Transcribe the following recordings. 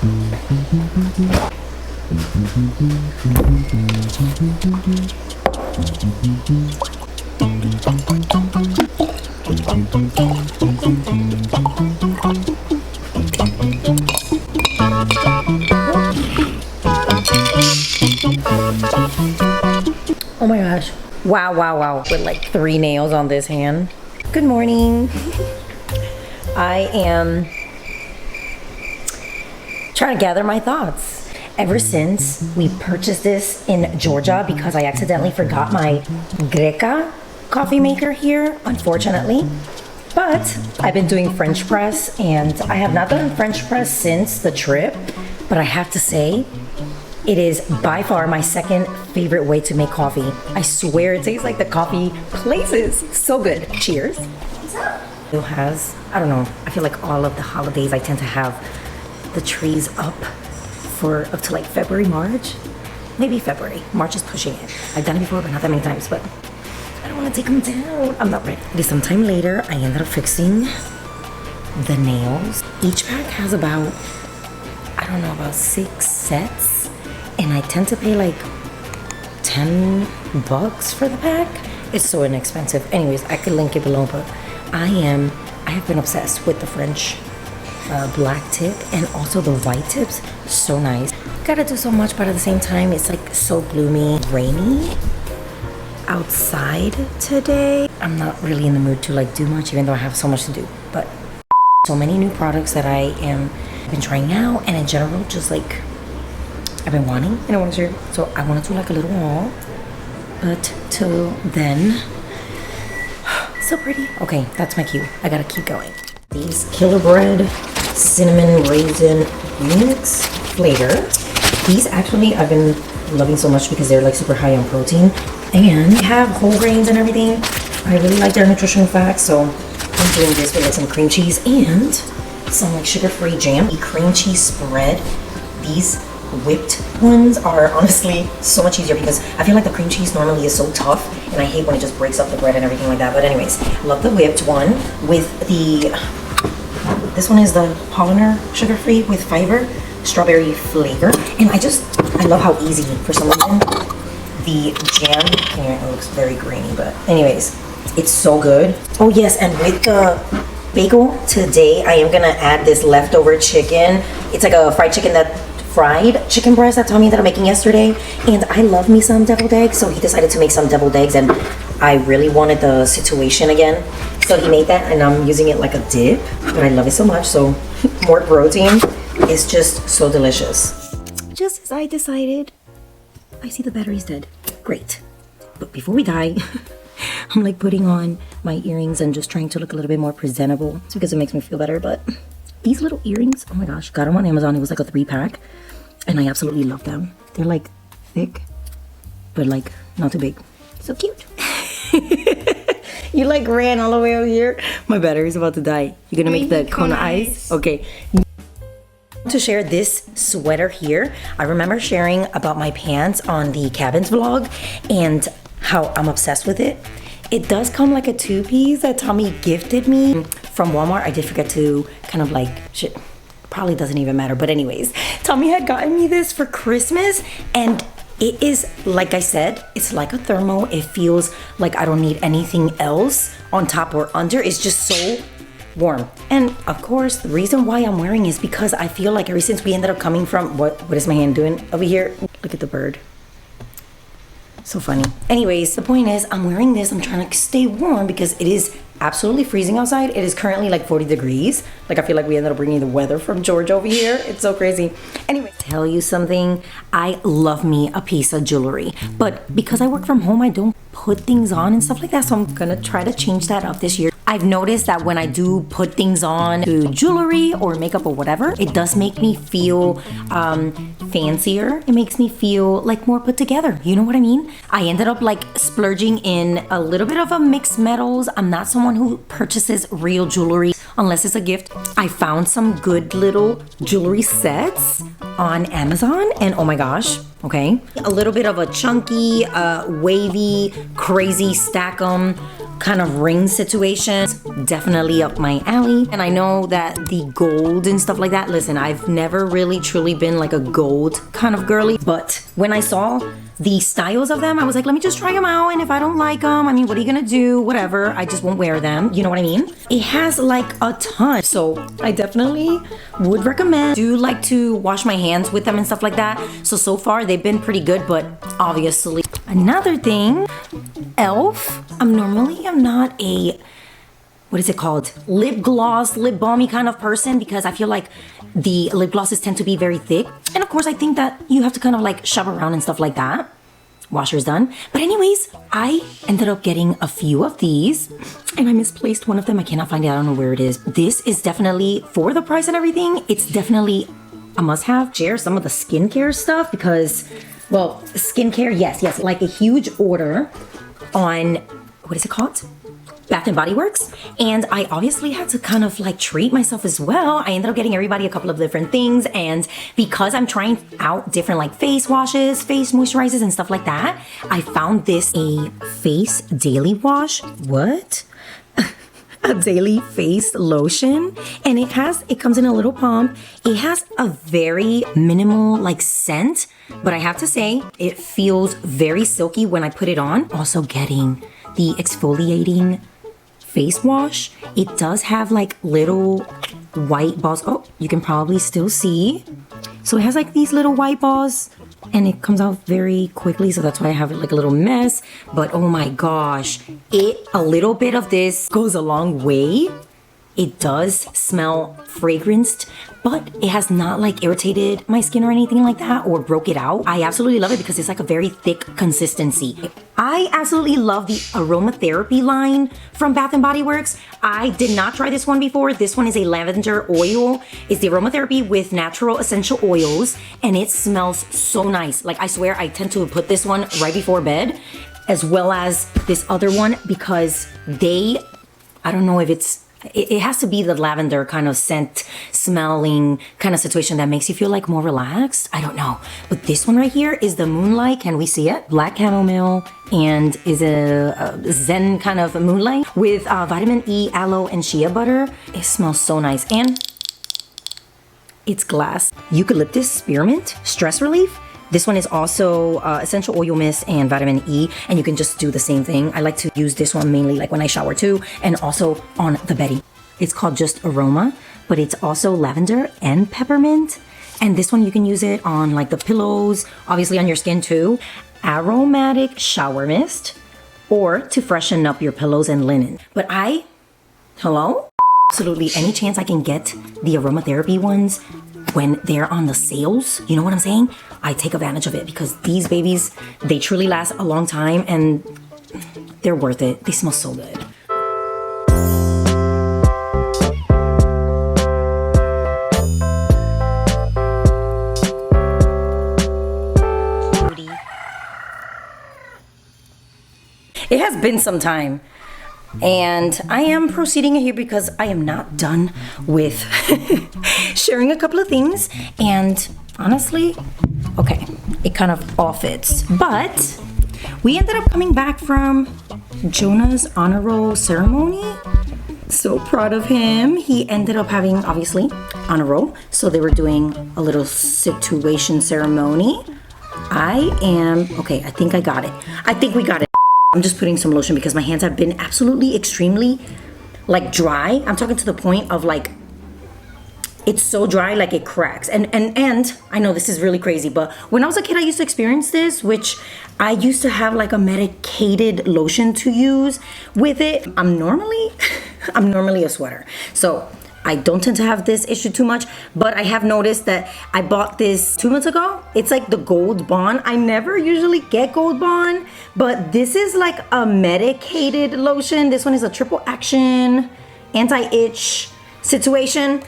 Oh my gosh. Wow, wow, wow. With like 3 nails on this hand. Good morning. I am trying to gather my thoughts. Ever since we purchased this in Georgia because I accidentally forgot my Greca coffee maker here, unfortunately. But I've been doing French press and I have not done French press since the trip, but I have to say, it is by far my second favorite way to make coffee. I swear it tastes like the coffee places. So good. Cheers. It has, I don't know, I feel like all of the holidays I tend to have the trees up for up to like February, March. Maybe February. March is pushing it. I've done it before, but not that many times, but I don't want to take them down. I'm not ready. Sometime later, I ended up fixing the nails. Each pack has about, I don't know, about 6 sets. And I tend to pay like $10 for the pack. It's so inexpensive. Anyways, I could link it below, but I have been obsessed with the French black tip and also the white tips. So nice. Gotta do so much, but at the same time, it's like so gloomy, rainy outside today. I'm not really in the mood to like do much, even though I have so much to do. But so many new products that I been trying out, and in general, just like I've been wanting and I want to share. So I want to do like a little haul, but till then, so pretty. Okay, that's my cue. I gotta keep going. These Killer Bread cinnamon raisin mix flavor. These actually I've been loving so much because they're like super high on protein and have whole grains and everything. I really like their nutritional facts, so I'm doing this with like some cream cheese and some like sugar-free jam. The cream cheese spread. These whipped ones are honestly so much easier because I feel like the cream cheese normally is so tough and I hate when it just breaks up the bread and everything like that. But anyways, love the whipped one with the, this one is the Polliner sugar-free with fiber, strawberry flavor. And I love how easy, for some reason, the jam, here it looks very grainy, but anyways, it's so good. Oh yes, and with the bagel today, I am gonna add this leftover chicken. It's like a fried chicken fried chicken breast that Tommy ended up making yesterday, and I love me some deviled eggs, so he decided to make some deviled eggs, and I really wanted the situation again, so he made that, and I'm using it like a dip, but I love it so much. So more protein. It's just so delicious. Just as I decided. I see the battery's dead. Great. But before we die, I'm like putting on my earrings and just trying to look a little bit more presentable. It's because it makes me feel better. But these little earrings, oh my gosh, got them on Amazon. It was like a 3-pack. And I absolutely love them. They're like thick, but like not too big. So cute. You like ran all the way over here. My battery's about to die. You're gonna make the Kona ice? Okay. To share this sweater here. I remember sharing about my pants on the cabins vlog and how I'm obsessed with it. It does come like a 2-piece that Tommy gifted me from Walmart. I did forget to kind of like, shit, probably doesn't even matter, but anyways, Tommy had gotten me this for Christmas, and it is, like I said, it's like a thermo. It feels like I don't need anything else on top or under. It's just so warm. And of course, the reason why I'm wearing is because I feel like ever since we ended up coming from, what is my hand doing over here? Look at the bird. So funny. Anyways, the point is I'm wearing this. I'm trying to stay warm because it is absolutely freezing outside. It is currently like 40 degrees. Like I feel like we ended up bringing the weather from Georgia over here. It's so crazy. Anyway, tell you something. I love me a piece of jewelry, but because I work from home, I don't put things on and stuff like that. So I'm gonna try to change that up this year. I've noticed that when I do put things on to jewelry or makeup or whatever, it does make me feel fancier. It makes me feel like more put together. You know what I mean? I ended up like splurging in a little bit of a mixed metals. I'm not someone who purchases real jewelry unless it's a gift. I found some good little jewelry sets on Amazon, and oh my gosh, okay. A little bit of a chunky, wavy, crazy stack 'em kind of ring situations, definitely up my alley. And I know that the gold and stuff like that, listen, I've never really truly been like a gold kind of girly, but when I saw the styles of them, I was like, let me just try them out, and if I don't like them, I mean, what are you gonna do? Whatever, I just won't wear them, you know what I mean? It has like a ton, so I definitely would recommend. Do like to wash my hands with them and stuff like that, so far they've been pretty good. But obviously, another thing, Elf, I'm not a, what is it called, lip gloss, lip balmy kind of person, because I feel like the lip glosses tend to be very thick, and of course I think that you have to kind of like shove around and stuff like that. Washer's done. But anyways, I ended up getting a few of these, and I misplaced one of them. I cannot find it. I don't know where it is. This is definitely, for the price and everything, it's definitely a must-have. Share some of the skincare stuff because, well, skincare, yes, like a huge order on, what is it called? Bath Bodyworks, and I obviously had to kind of like treat myself as well. I ended up getting everybody a couple of different things, and because I'm trying out different like face washes, face moisturizers and stuff like that, I found this a face daily wash. What? A daily face lotion, and it comes in a little pump. It has a very minimal like scent, but I have to say it feels very silky when I put it on. Also getting the exfoliating face wash. It does have like little white balls. Oh, you can probably still see. So it has like these little white balls, and it comes out very quickly, so that's why I have it like a little mess. But oh my gosh, a little bit of this goes a long way. It does smell fragranced, but it has not like irritated my skin or anything like that or broke it out. I absolutely love it because it's like a very thick consistency. I absolutely love the Aromatherapy line from Bath Body Works. I did not try this one before. This one is a lavender oil. It's the Aromatherapy with natural essential oils, and it smells so nice. Like, I swear I tend to put this one right before bed, as well as this other one, because I don't know if it has to be the lavender kind of scent smelling kind of situation that makes you feel like more relaxed. I don't know. But this one right here is the Moonlight. Can we see it? Black chamomile, and is a zen kind of moonlight with vitamin E, aloe, and shea butter. It smells so nice, and it's glass. Eucalyptus spearmint stress relief. This one is also essential oil mist and vitamin E, and you can just do the same thing. I like to use this one mainly like when I shower too, and also on the bedding. It's called just Aroma, but it's also lavender and peppermint. And this one you can use it on like the pillows, obviously on your skin too. Aromatic shower mist, or to freshen up your pillows and linen. But absolutely any chance I can get the Aromatherapy ones when they're on the sales, you know what I'm saying? I take advantage of it because these babies, they truly last a long time and they're worth it. They smell so good. It has been some time, and I am proceeding here because I am not done with sharing a couple of things, and honestly, okay, it kind of all fits, but we ended up coming back from Jonah's honor roll ceremony. So proud of him. He ended up having, obviously, honor roll, so they were doing a little situation ceremony. Okay, I think I got it. I think we got it. I'm just putting some lotion because my hands have been absolutely extremely like dry. I'm talking to the point of like, it's so dry like it cracks. And I know this is really crazy, but when I was a kid I used to experience this, which I used to have like a medicated lotion to use with it. I'm normally a sweater, so I don't tend to have this issue too much, but I have noticed that I bought this 2 months ago. It's like the Gold Bond. I never usually get Gold Bond, but this is like a medicated lotion. This one is a triple action, anti-itch situation.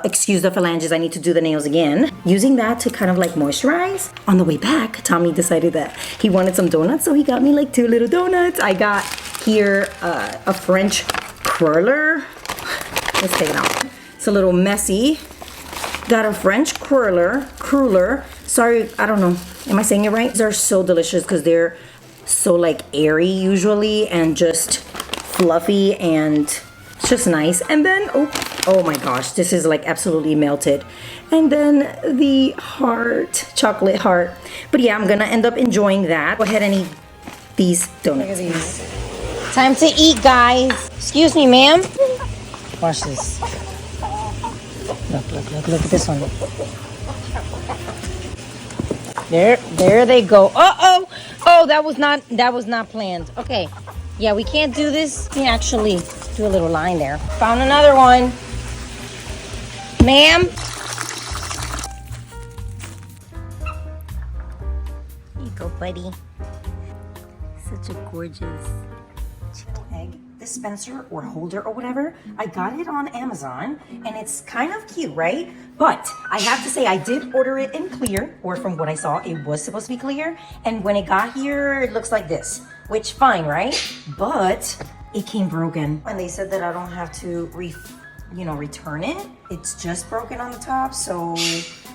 Excuse the phalanges, I need to do the nails again. Using that to kind of like moisturize. On the way back, Tommy decided that he wanted some donuts, so he got me like 2 little donuts. I got here a French curler. Let's take it out. It's a little messy. Got a French cruller. Sorry, I don't know. Am I saying it right? These are so delicious because they're so like airy usually and just fluffy and it's just nice. And then, oh my gosh, this is like absolutely melted. And then the heart, chocolate heart. But yeah, I'm gonna end up enjoying that. Go ahead and eat these donuts. Look at these. Time to eat, guys. Excuse me, ma'am. Watch this. Look at this one. There they go. Oh, that was not planned. Okay. Yeah, we can't do this. We can actually do a little line there. Found another one. Ma'am. Here you go, buddy. Such a gorgeous chicken egg dispenser or holder or whatever. I got it on Amazon and it's kind of cute, right? But I have to say I did order it in clear, or from what I saw, it was supposed to be clear. And when it got here, it looks like this, which fine, right? But it came broken. And they said that I don't have to return it. It's just broken on the top, so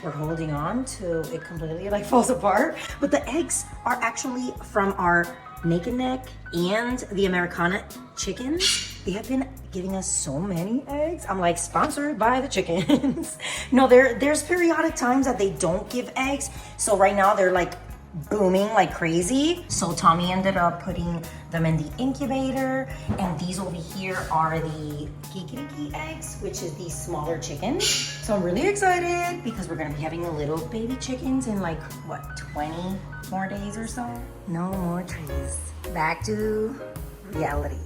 we're holding on till it completely like falls apart. But the eggs are actually from our Naked Neck and the Americana chickens. They have been giving us so many eggs. I'm like, sponsored by the chickens. No, there's periodic times that they don't give eggs. So right now they're like booming like crazy. So Tommy ended up putting them in the incubator, and these over here are the kikiriki eggs, which is the smaller chickens. So I'm really excited because we're gonna be having a little baby chickens in like, what, 20 more days or so? No more trees. Back to reality.